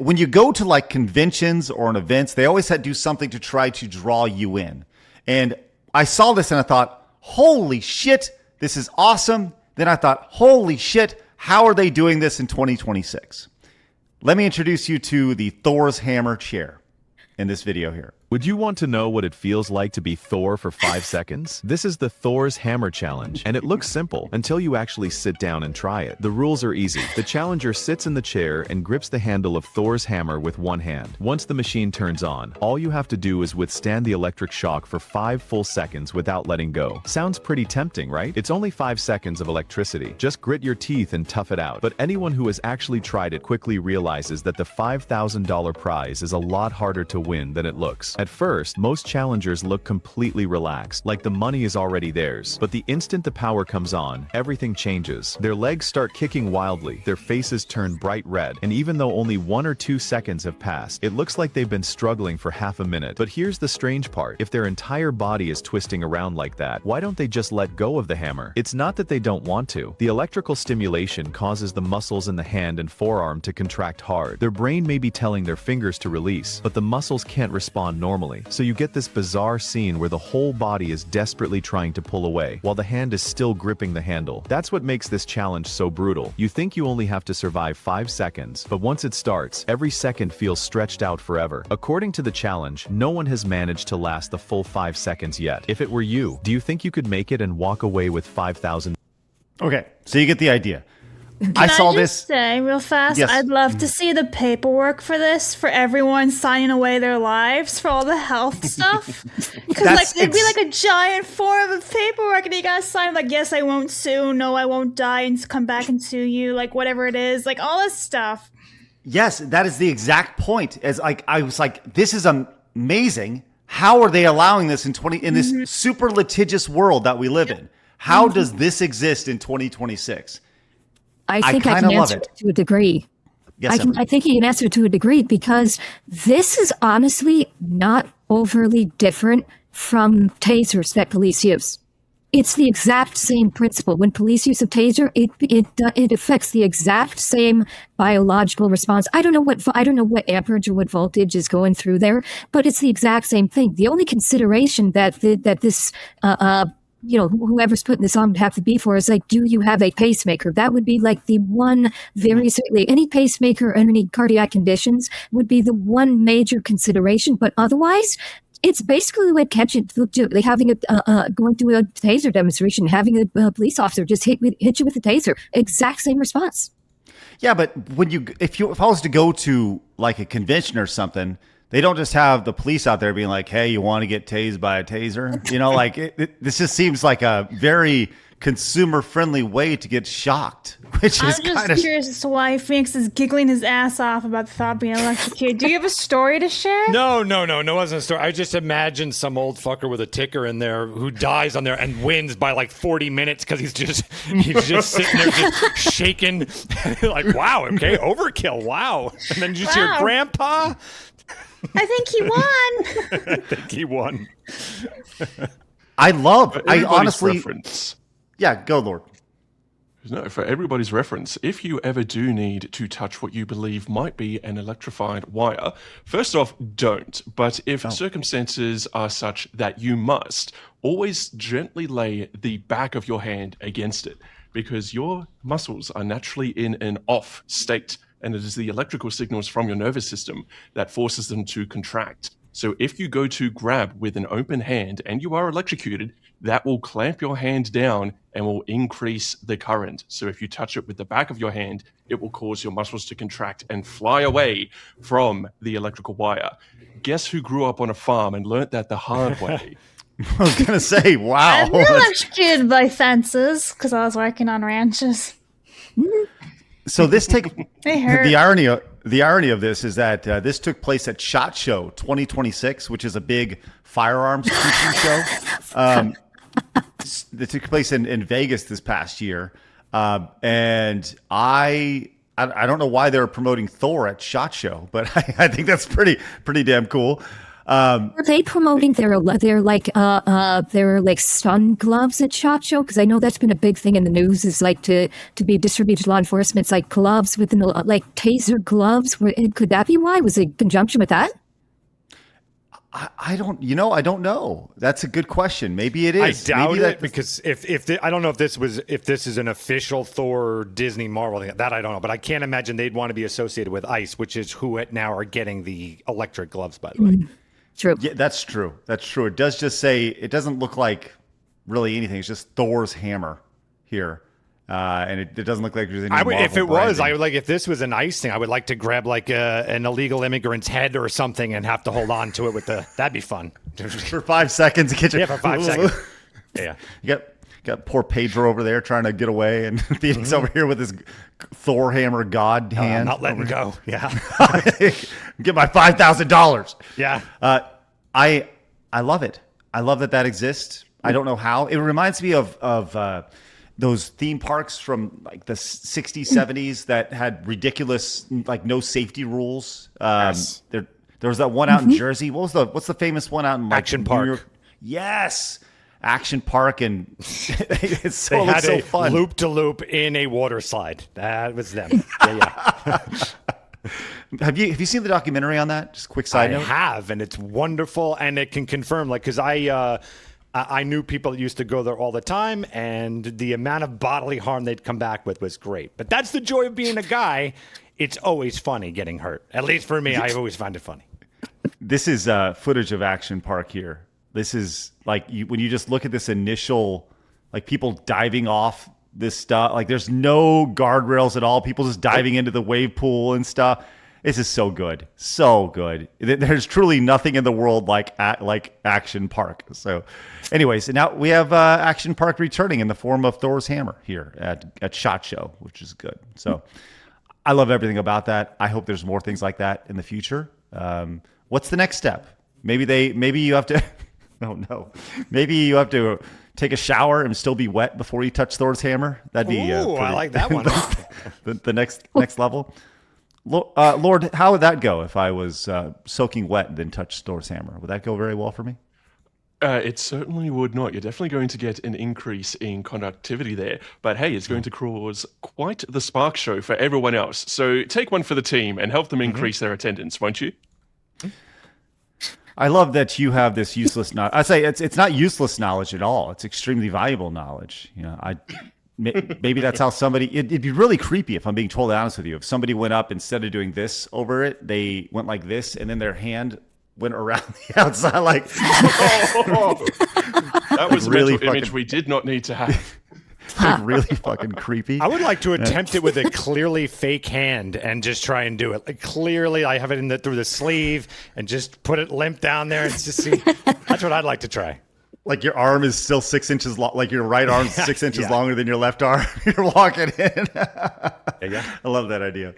when you go to like conventions or in events, they always do something to try to draw you in. And I saw this and I thought, holy shit, this is awesome. Then I thought, holy shit, how are they doing this in 2026? Let me introduce you to the Thor's hammer chair in this video here. Would you want to know what it feels like to be Thor for 5 seconds? This is the Thor's Hammer Challenge, and it looks simple until you actually sit down and try it. The rules are easy. The challenger sits in the chair and grips the handle of Thor's hammer with one hand. Once the machine turns on, all you have to do is withstand the electric shock for 5 full seconds without letting go. Sounds pretty tempting, right? It's only 5 seconds of electricity. Just grit your teeth and tough it out. But anyone who has actually tried it quickly realizes that the $5,000 prize is a lot harder to win than it looks. At first, most challengers look completely relaxed, like the money is already theirs. But the instant the power comes on, everything changes. Their legs start kicking wildly, their faces turn bright red, and even though only 1 or 2 seconds have passed, it looks like they've been struggling for half a minute. But here's the strange part. If their entire body is twisting around like that, why don't they just let go of the hammer? It's not that they don't want to. The electrical stimulation causes the muscles in the hand and forearm to contract hard. Their brain may be telling their fingers to release, but the muscles can't respond normally. So you get this bizarre scene where the whole body is desperately trying to pull away, while the hand is still gripping the handle. That's what makes this challenge so brutal. You think you only have to survive 5 seconds, but once it starts, every second feels stretched out forever. According to the challenge, no one has managed to last the full 5 seconds yet. If it were you, do you think you could make it and walk away with 5,000? Okay, so you get the idea. Can I saw just this. say real fast, Yes. I'd love to see the paperwork for this, for everyone signing away their lives for all the health stuff. Because like it'd be like a giant form of paperwork, and you gotta sign like, yes, I won't sue, no, I won't die, and come back and sue you, like whatever it is, like all this stuff. Yes, that is the exact point. As like I was like, this is amazing. How are they allowing this in this super litigious world that we live in? How does this exist in 2026? I think I can answer it to a degree. Yes, I think you can answer it to a degree because this is honestly not overly different from tasers that police use. It's the exact same principle. When police use a taser, it affects the exact same biological response. I don't know what amperage or what voltage is going through there, but it's the exact same thing. The only consideration that this whoever's putting this on would have to be for is like, do you have a pacemaker? That would be like the one any pacemaker and any cardiac conditions would be the one major consideration. But otherwise, it's basically like having going through a taser demonstration, having a police officer just hit you with a taser. Exact same response. Yeah, but if I was to go to like a convention or something, they don't just have the police out there being like, hey, you want to get tased by a taser? You know, like this just seems like a very consumer-friendly way to get shocked, which is kind of... I'm just curious as to why Phoenix is giggling his ass off about the thought of being electrocuted. Do you have a story to share? No, it wasn't a story. I just imagine some old fucker with a ticker in there who dies on there and wins by like 40 minutes because he's just sitting there just shaking. Like, wow, okay, overkill, wow. And then you just hear Grandpa... I think he won. I think he won. I honestly... reference. Yeah, go, Lord. No, for everybody's reference, if you ever do need to touch what you believe might be an electrified wire, first off, don't. But if circumstances are such that you must, always gently lay the back of your hand against it, because your muscles are naturally in an off state, and it is the electrical signals from your nervous system that forces them to contract. So if you go to grab with an open hand and you are electrocuted, that will clamp your hand down and will increase the current. So if you touch it with the back of your hand, it will cause your muscles to contract and fly away from the electrical wire. Guess who grew up on a farm and learnt that the hard way? I was going to say, wow. I've been electrocuted by fences because I was working on ranches. So this They hurt. The irony of this is that this took place at SHOT Show 2026, which is a big firearms teaching show. That took place in Vegas this past year, and I don't know why they were promoting Thor at SHOT Show, but I think that's pretty damn cool. Are they promoting their stun gloves at SHOT Show? Because I know that's been a big thing in the news. Is like to be distributed to law enforcement. It's like gloves within the like taser gloves. Could that be why? Was it in conjunction with that? I don't know. That's a good question. Maybe it is. I doubt Maybe it because I don't know if this is an official Thor Disney Marvel thing. That I don't know, but I can't imagine they'd want to be associated with ICE, which is who now are getting the electric gloves, by the way. True. Yeah, that's true. That's true. It does just say, it doesn't look like really anything. It's just Thor's hammer here. And it doesn't look like there's any Marvel if it was, branding. I would like, if this was an ICE thing, I would like to grab like an illegal immigrant's head or something and have to hold on to it that'd be fun. For 5 seconds, Yeah, for 5 seconds. Yeah. You got poor Pedro over there trying to get away, and Phoenix over here with his Thor hammer god I'm hand. not letting go. Yeah. Get my $5,000. Yeah. I love it. I love that exists. I don't know how. It reminds me of those theme parks from like the 60s, 70s that had ridiculous like no safety rules. Yes. There was that one out in Jersey. What's the famous one out in like, Action New Park. York? Yes. Action Park, and it's so, They had so a fun. loop to loop in a water slide. That was them. Yeah. Have you seen the documentary on that? Just a quick side I note. have, and it's wonderful, and it can confirm, like, because I knew people that used to go there all the time, and the amount of bodily harm they'd come back with was great. But that's the joy of being a guy. It's always funny getting hurt. At least for me, I always find it funny. This is footage of Action Park here. This is like when you just look at this initial, like people diving off this stuff. Like there's no guardrails at all. People just diving into the wave pool and stuff. This is so good, so good. There's truly nothing in the world like Action Park. So, anyways, now we have Action Park returning in the form of Thor's hammer here at SHOT Show, which is good. So, I love everything about that. I hope there's more things like that in the future. What's the next step? Maybe you have to. Oh no, maybe you have to take a shower and still be wet before you touch Thor's hammer. That'd be. Ooh, I like that one. the next level. Lord, how would that go if I was soaking wet and then touched Thor's hammer? Would that go very well for me? It certainly would not. You're definitely going to get an increase in conductivity there. But hey, it's going to cause quite the spark show for everyone else. So take one for the team and help them increase their attendance, won't you? I love that you have this useless knowledge. I say it's not useless knowledge at all. It's extremely valuable knowledge. You know, maybe that's how somebody. It'd be really creepy if I'm being totally honest with you. If somebody went up instead of doing this over it, they went like this, and then their hand went around the outside like. That was a really mental image we did not need to have. Like really fucking creepy. I would like to attempt it with a clearly fake hand and just try and do it. Like clearly, I have it through the sleeve and just put it limp down there and just see. That's what I'd like to try. Like your arm is still 6 inches long. Like your right arm's 6 inches longer than your left arm. You're walking in. Yeah. I love that idea.